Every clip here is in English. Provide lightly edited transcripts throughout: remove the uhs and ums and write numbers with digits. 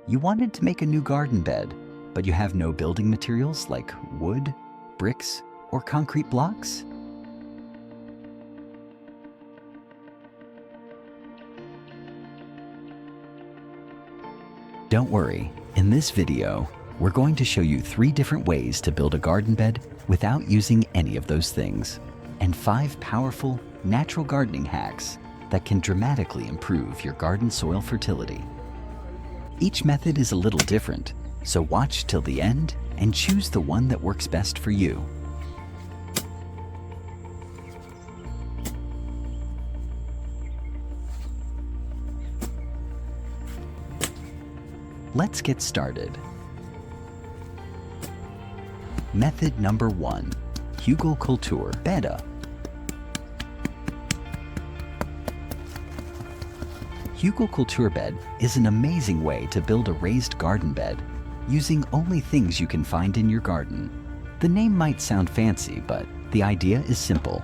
You wanted to make a new garden bed, but you have no building materials like wood, bricks, or concrete blocks? Don't worry, in this video, we're going to show you 3 different ways to build a garden bed without using any of those things, and 5 powerful, natural gardening hacks that can dramatically improve your garden soil fertility. Each method is a little different, so watch till the end and choose the one that works best for you. Let's get started. Method number 1, Hugelkultur bed. Hugelkultur bed is an amazing way to build a raised garden bed using only things you can find in your garden. The name might sound fancy, but the idea is simple.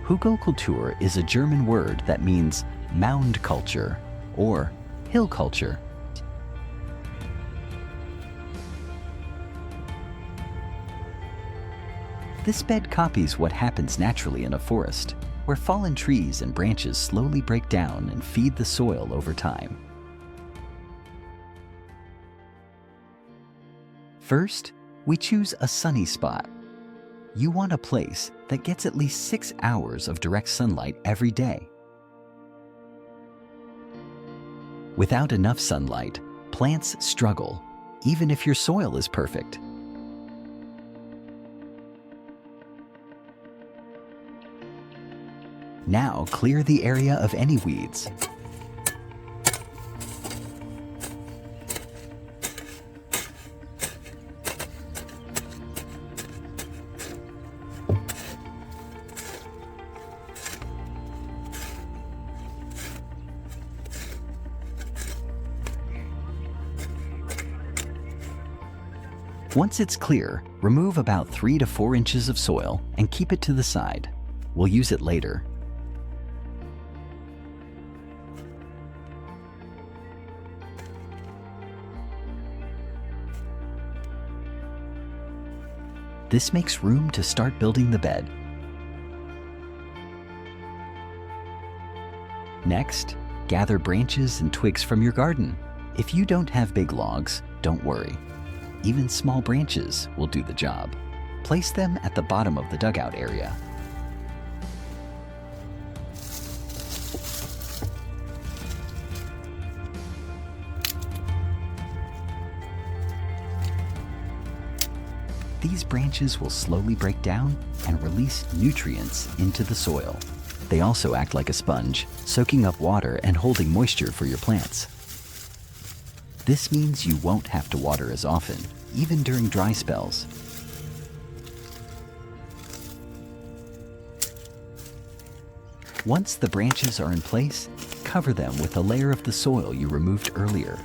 Hugelkultur is a German word that means mound culture or hill culture. This bed copies what happens naturally in a forest, where fallen trees and branches slowly break down and feed the soil over time. First, we choose a sunny spot. You want a place that gets at least 6 hours of direct sunlight every day. Without enough sunlight, plants struggle, even if your soil is perfect. Now clear the area of any weeds. Once it's clear, remove about 3 to 4 inches of soil and keep it to the side. We'll use it later. This makes room to start building the bed. Next, gather branches and twigs from your garden. If you don't have big logs, don't worry. Even small branches will do the job. Place them at the bottom of the dugout area. These branches will slowly break down and release nutrients into the soil. They also act like a sponge, soaking up water and holding moisture for your plants. This means you won't have to water as often, even during dry spells. Once the branches are in place, cover them with a layer of the soil you removed earlier.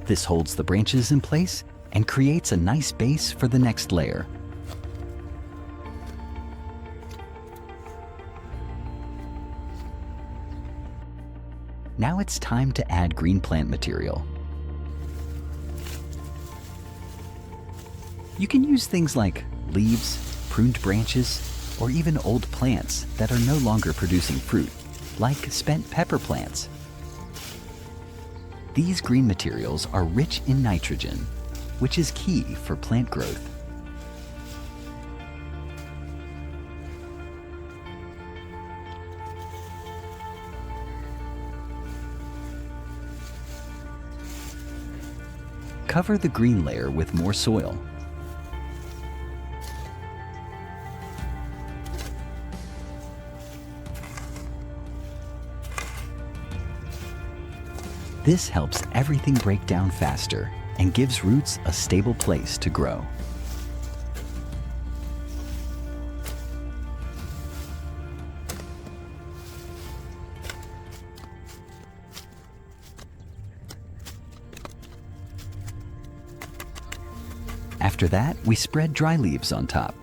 This holds the branches in place and creates a nice base for the next layer. Now it's time to add green plant material. You can use things like leaves, pruned branches, or even old plants that are no longer producing fruit, like spent pepper plants. These green materials are rich in nitrogen, which is key for plant growth. Cover the green layer with more soil. This helps everything break down faster and gives roots a stable place to grow. After that, we spread dry leaves on top.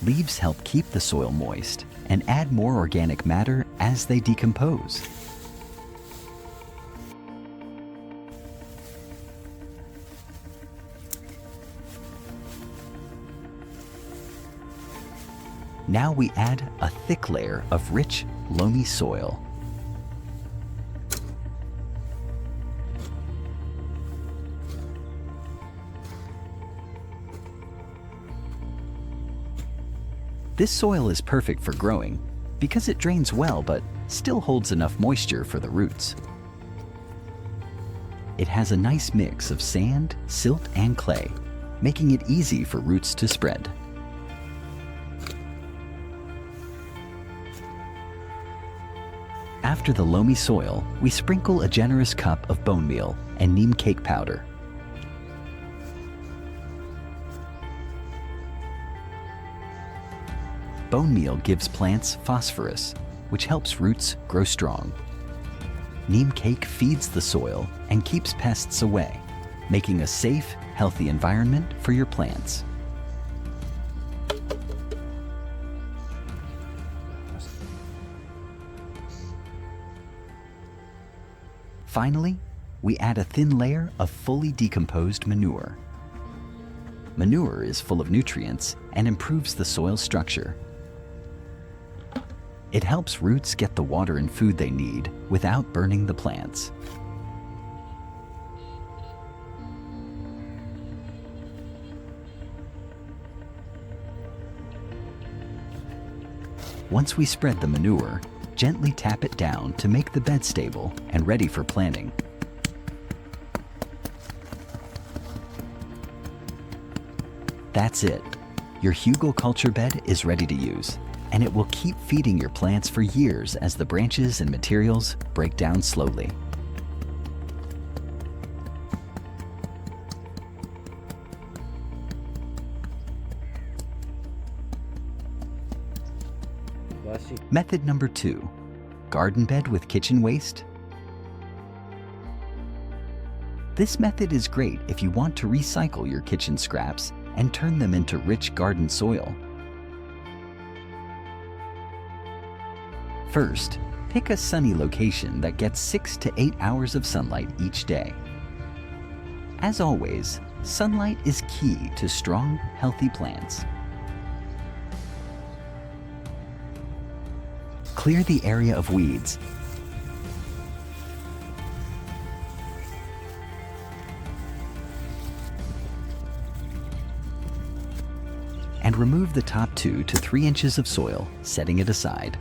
Leaves help keep the soil moist and add more organic matter as they decompose. Now we add a thick layer of rich, loamy soil. This soil is perfect for growing because it drains well but still holds enough moisture for the roots. It has a nice mix of sand, silt, and clay, making it easy for roots to spread. After the loamy soil, we sprinkle a generous cup of bone meal and neem cake powder. Bone meal gives plants phosphorus, which helps roots grow strong. Neem cake feeds the soil and keeps pests away, making a safe, healthy environment for your plants. Finally, we add a thin layer of fully decomposed manure. Manure is full of nutrients and improves the soil structure. It helps roots get the water and food they need without burning the plants. Once we spread the manure, gently tap it down to make the bed stable and ready for planting. That's it. Your Hugelkultur bed is ready to use, and it will keep feeding your plants for years as the branches and materials break down slowly. Method number 2, garden bed with kitchen waste. This method is great if you want to recycle your kitchen scraps and turn them into rich garden soil. First, pick a sunny location that gets 6 to 8 hours of sunlight each day. As always, sunlight is key to strong, healthy plants. Clear the area of weeds. And remove the top 2 to 3 inches of soil, setting it aside.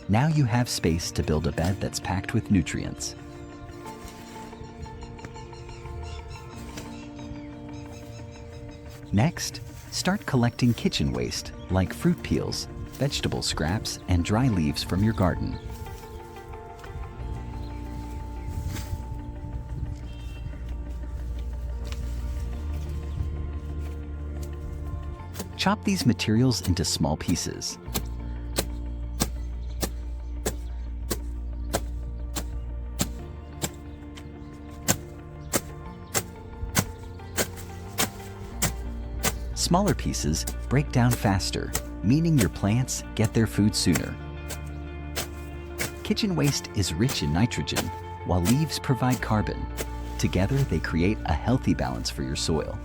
Now you have space to build a bed that's packed with nutrients. Next, start collecting kitchen waste like fruit peels, vegetable scraps, and dry leaves from your garden. Chop these materials into small pieces. Smaller pieces break down faster, meaning your plants get their food sooner. Kitchen waste is rich in nitrogen, while leaves provide carbon. Together, they create a healthy balance for your soil.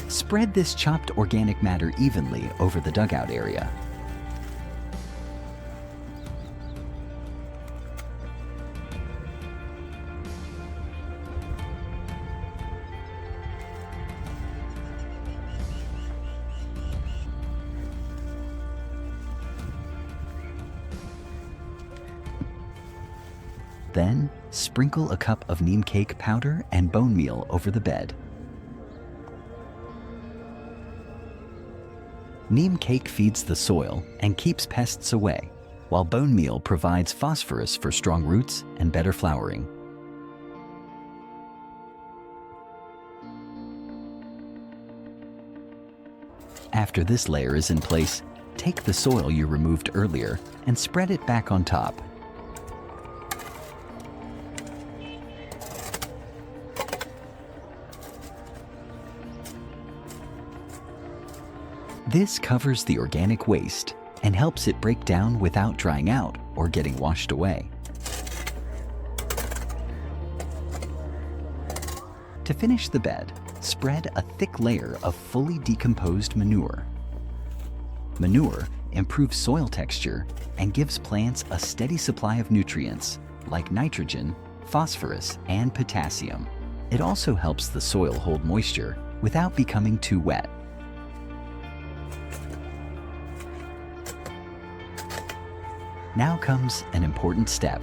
Spread this chopped organic matter evenly over the dugout area. Then, sprinkle a cup of neem cake powder and bone meal over the bed. Neem cake feeds the soil and keeps pests away, while bone meal provides phosphorus for strong roots and better flowering. After this layer is in place, take the soil you removed earlier and spread it back on top. This covers the organic waste and helps it break down without drying out or getting washed away. To finish the bed, spread a thick layer of fully decomposed manure. Manure improves soil texture and gives plants a steady supply of nutrients like nitrogen, phosphorus, and potassium. It also helps the soil hold moisture without becoming too wet. Now comes an important step.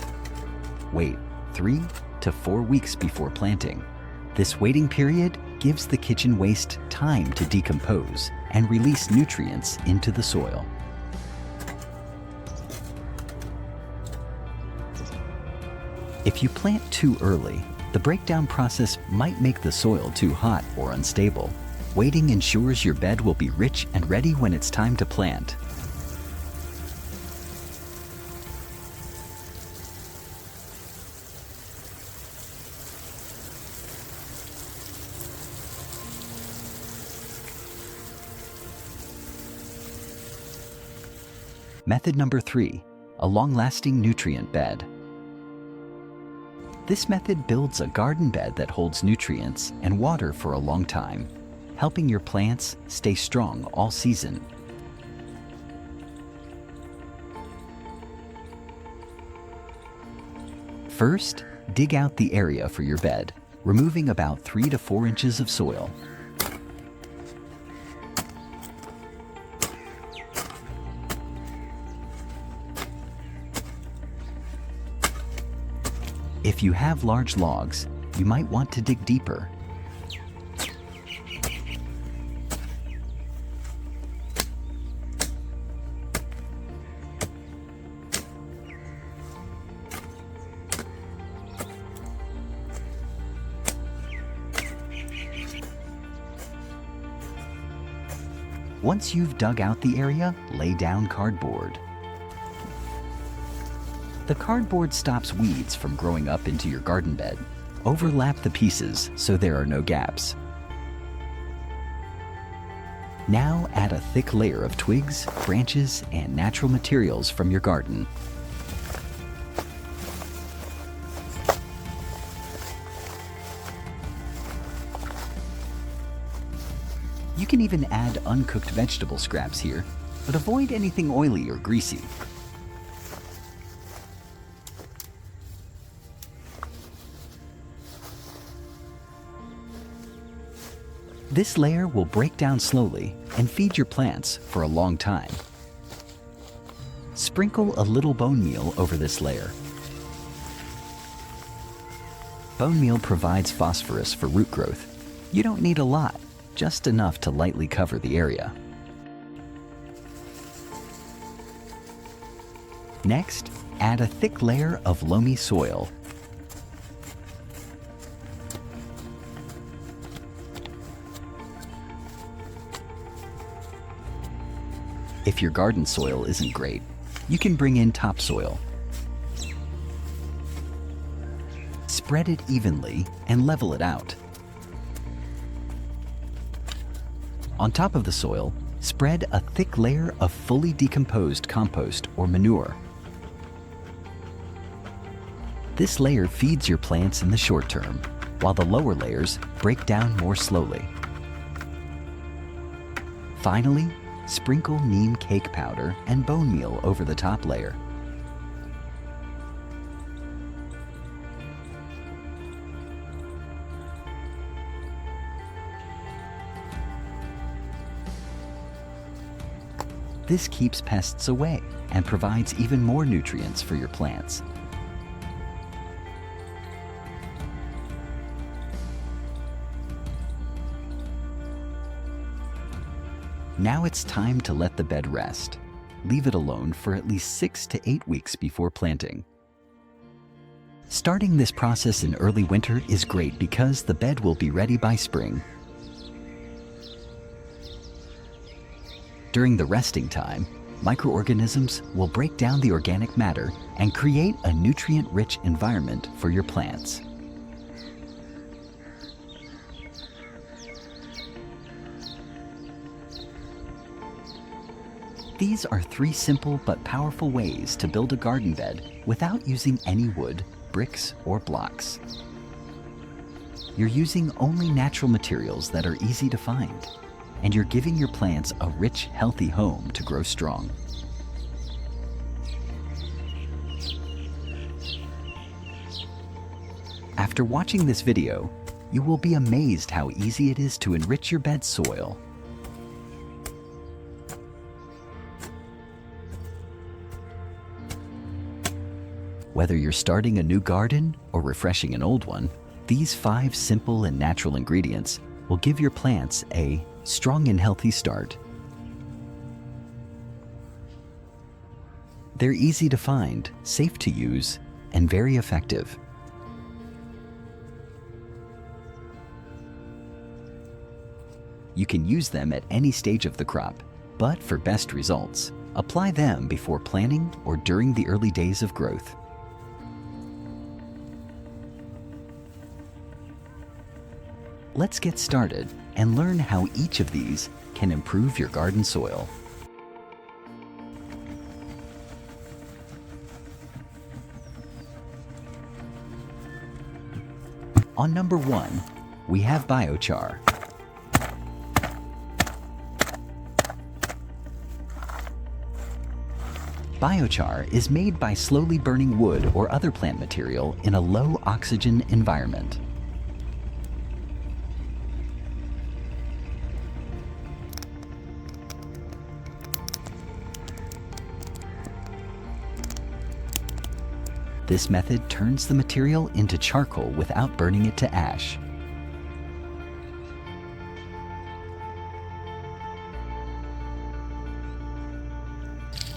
Wait 3 to 4 weeks before planting. This waiting period gives the kitchen waste time to decompose and release nutrients into the soil. If you plant too early, the breakdown process might make the soil too hot or unstable. Waiting ensures your bed will be rich and ready when it's time to plant. Method number 3, a long-lasting nutrient bed. This method builds a garden bed that holds nutrients and water for a long time, helping your plants stay strong all season. First, dig out the area for your bed, removing about 3 to 4 inches of soil. If you have large logs, you might want to dig deeper. Once you've dug out the area, lay down cardboard. The cardboard stops weeds from growing up into your garden bed. Overlap the pieces so there are no gaps. Now add a thick layer of twigs, branches, and natural materials from your garden. You can even add uncooked vegetable scraps here, but avoid anything oily or greasy. This layer will break down slowly and feed your plants for a long time. Sprinkle a little bone meal over this layer. Bone meal provides phosphorus for root growth. You don't need a lot, just enough to lightly cover the area. Next, add a thick layer of loamy soil. If your garden soil isn't great, you can bring in topsoil. Spread it evenly and level it out. On top of the soil, spread a thick layer of fully decomposed compost or manure. This layer feeds your plants in the short term, while the lower layers break down more slowly. Finally, sprinkle neem cake powder and bone meal over the top layer. This keeps pests away and provides even more nutrients for your plants. Now it's time to let the bed rest. Leave it alone for at least 6 to 8 weeks before planting. Starting this process in early winter is great because the bed will be ready by spring. During the resting time, microorganisms will break down the organic matter and create a nutrient-rich environment for your plants. These are 3 simple but powerful ways to build a garden bed without using any wood, bricks, or blocks. You're using only natural materials that are easy to find, and you're giving your plants a rich, healthy home to grow strong. After watching this video, you will be amazed how easy it is to enrich your bed soil. Whether you're starting a new garden or refreshing an old one, these 5 simple and natural ingredients will give your plants a strong and healthy start. They're easy to find, safe to use, and very effective. You can use them at any stage of the crop, but for best results, apply them before planting or during the early days of growth. Let's get started and learn how each of these can improve your garden soil. On number 1, we have biochar. Biochar is made by slowly burning wood or other plant material in a low oxygen environment. This method turns the material into charcoal without burning it to ash.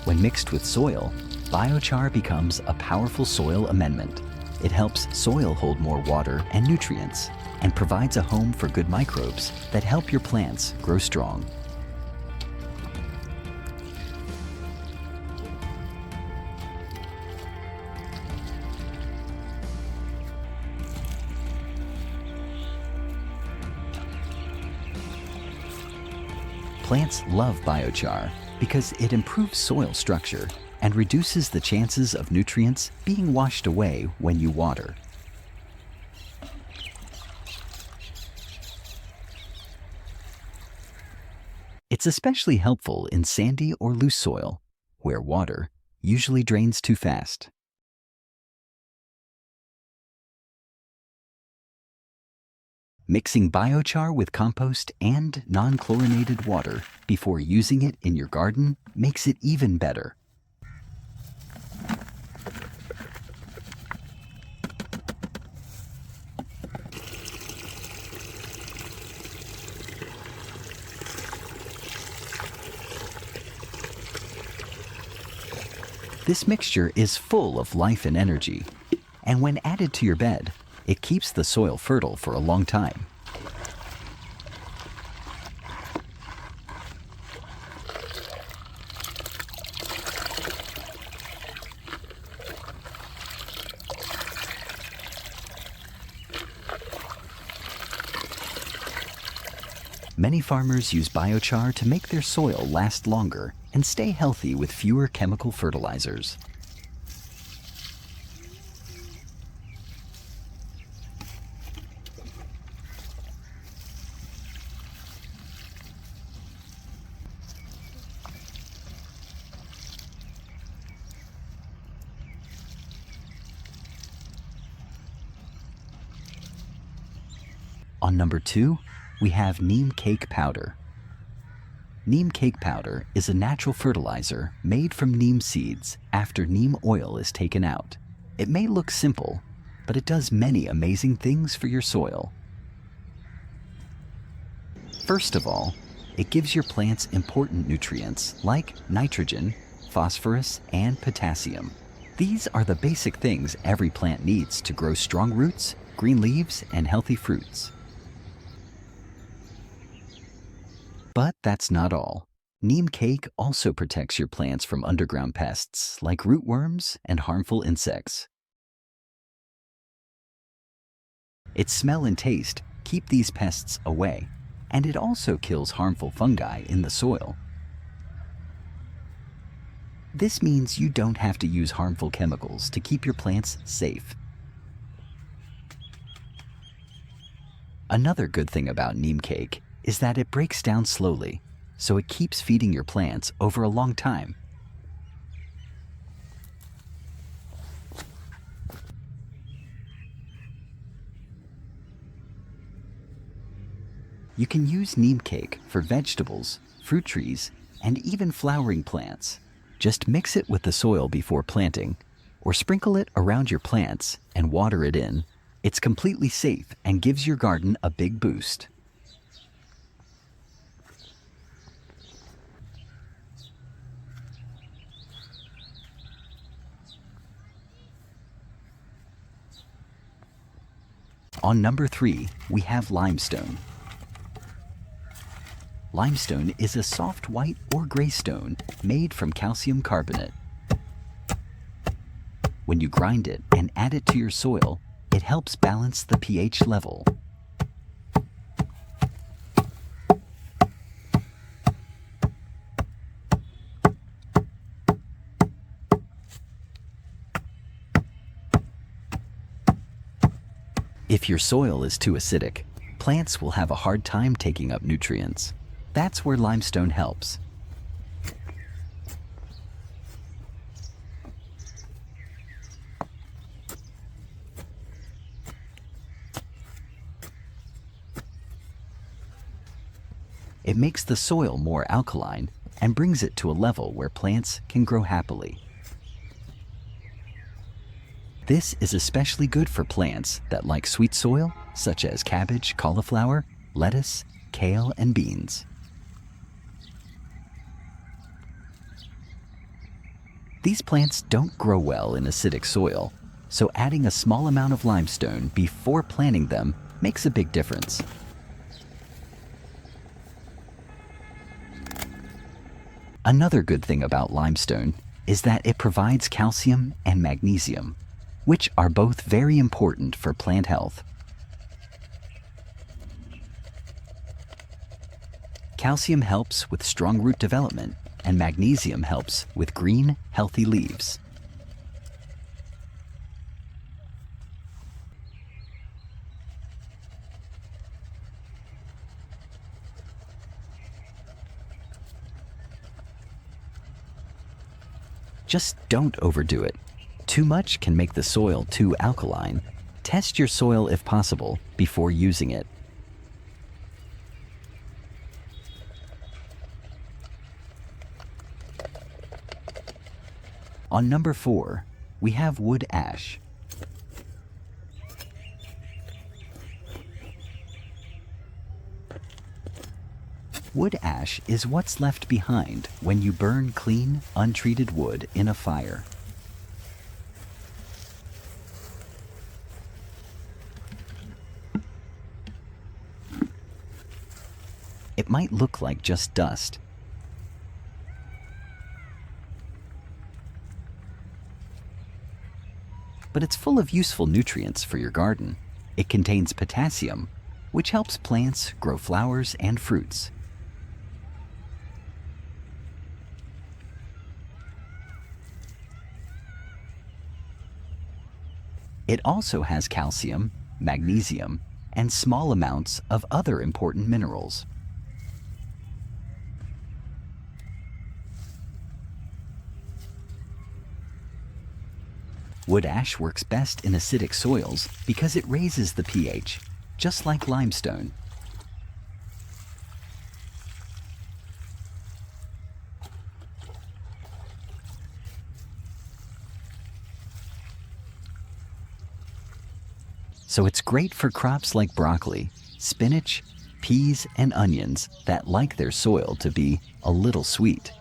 When mixed with soil, biochar becomes a powerful soil amendment. It helps soil hold more water and nutrients and provides a home for good microbes that help your plants grow strong. Plants love biochar because it improves soil structure and reduces the chances of nutrients being washed away when you water. It's especially helpful in sandy or loose soil, where water usually drains too fast. Mixing biochar with compost and non-chlorinated water before using it in your garden makes it even better. This mixture is full of life and energy, and when added to your bed, it keeps the soil fertile for a long time. Many farmers use biochar to make their soil last longer and stay healthy with fewer chemical fertilizers. On number 2, we have neem cake powder. Neem cake powder is a natural fertilizer made from neem seeds after neem oil is taken out. It may look simple, but it does many amazing things for your soil. First of all, it gives your plants important nutrients like nitrogen, phosphorus, and potassium. These are the basic things every plant needs to grow strong roots, green leaves, and healthy fruits. But that's not all. Neem cake also protects your plants from underground pests like rootworms and harmful insects. Its smell and taste keep these pests away, and it also kills harmful fungi in the soil. This means you don't have to use harmful chemicals to keep your plants safe. Another good thing about neem cake is that it breaks down slowly, so it keeps feeding your plants over a long time. You can use neem cake for vegetables, fruit trees, and even flowering plants. Just mix it with the soil before planting, or sprinkle it around your plants and water it in. It's completely safe and gives your garden a big boost. On number 3, we have limestone. Limestone is a soft white or gray stone made from calcium carbonate. When you grind it and add it to your soil, it helps balance the pH level. If your soil is too acidic, plants will have a hard time taking up nutrients. That's where limestone helps. It makes the soil more alkaline and brings it to a level where plants can grow happily. This is especially good for plants that like sweet soil, such as cabbage, cauliflower, lettuce, kale, and beans. These plants don't grow well in acidic soil, so adding a small amount of limestone before planting them makes a big difference. Another good thing about limestone is that it provides calcium and magnesium, which are both very important for plant health. Calcium helps with strong root development, and magnesium helps with green, healthy leaves. Just don't overdo it. Too much can make the soil too alkaline. Test your soil if possible before using it. On number 4, we have wood ash. Wood ash is what's left behind when you burn clean, untreated wood in a fire. It might look like just dust, but it's full of useful nutrients for your garden. It contains potassium, which helps plants grow flowers and fruits. It also has calcium, magnesium, and small amounts of other important minerals. Wood ash works best in acidic soils because it raises the pH, just like limestone. So it's great for crops like broccoli, spinach, peas and onions that like their soil to be a little sweet.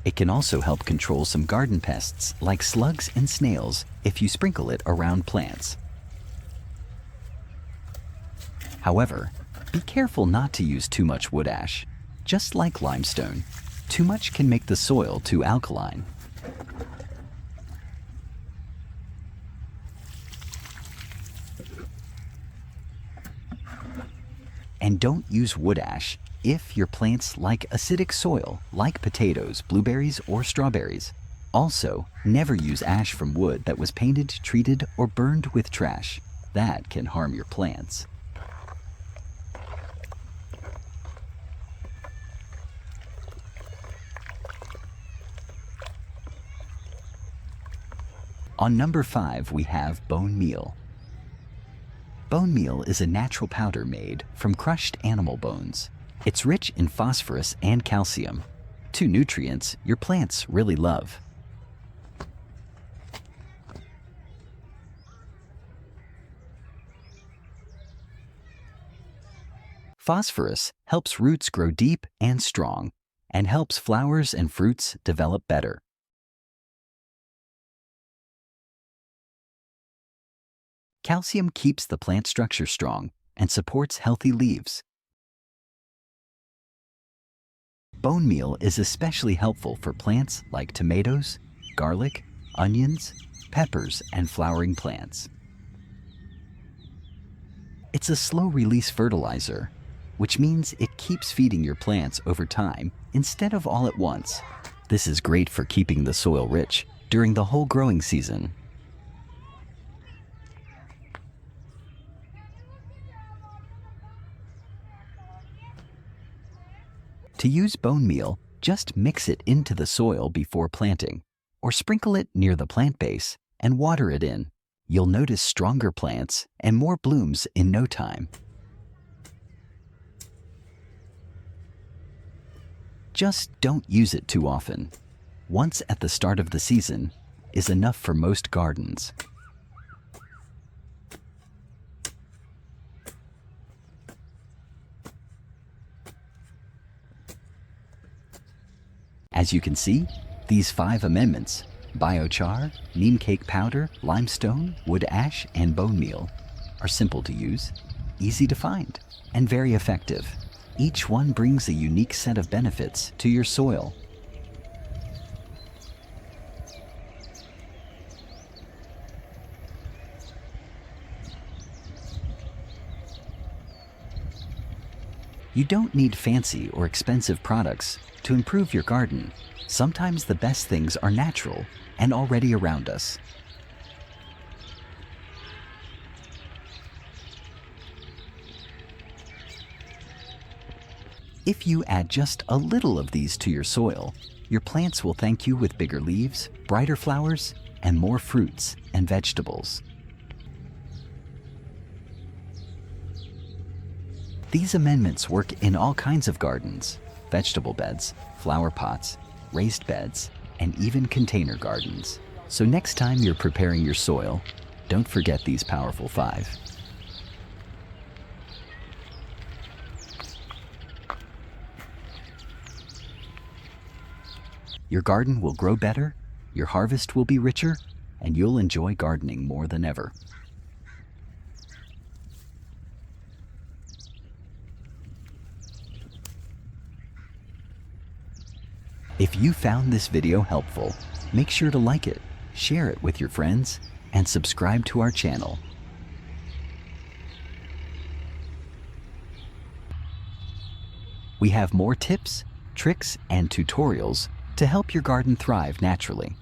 It can also help control some garden pests like slugs and snails if you sprinkle it around plants. However, be careful not to use too much wood ash. Just like limestone, too much can make the soil too alkaline. And don't use wood ash if your plants like acidic soil, like potatoes, blueberries, or strawberries. Also, never use ash from wood that was painted, treated, or burned with trash. That can harm your plants. On number 5, we have bone meal. Bone meal is a natural powder made from crushed animal bones. It's rich in phosphorus and calcium, two nutrients your plants really love. Phosphorus helps roots grow deep and strong and helps flowers and fruits develop better. Calcium keeps the plant structure strong and supports healthy leaves. Bone meal is especially helpful for plants like tomatoes, garlic, onions, peppers, and flowering plants. It's a slow-release fertilizer, which means it keeps feeding your plants over time instead of all at once. This is great for keeping the soil rich during the whole growing season. To use bone meal, just mix it into the soil before planting, or sprinkle it near the plant base and water it in. You'll notice stronger plants and more blooms in no time. Just don't use it too often. Once at the start of the season is enough for most gardens. As you can see, these 5 amendments, biochar, neem cake powder, limestone, wood ash, and bone meal, are simple to use, easy to find, and very effective. Each one brings a unique set of benefits to your soil. You don't need fancy or expensive products to improve your garden. Sometimes the best things are natural and already around us. If you add just a little of these to your soil, your plants will thank you with bigger leaves, brighter flowers, and more fruits and vegetables. These amendments work in all kinds of gardens, vegetable beds, flower pots, raised beds, and even container gardens. So next time you're preparing your soil, don't forget these powerful 5. Your garden will grow better, your harvest will be richer, and you'll enjoy gardening more than ever. If you found this video helpful, make sure to like it, share it with your friends, and subscribe to our channel. We have more tips, tricks, and tutorials to help your garden thrive naturally.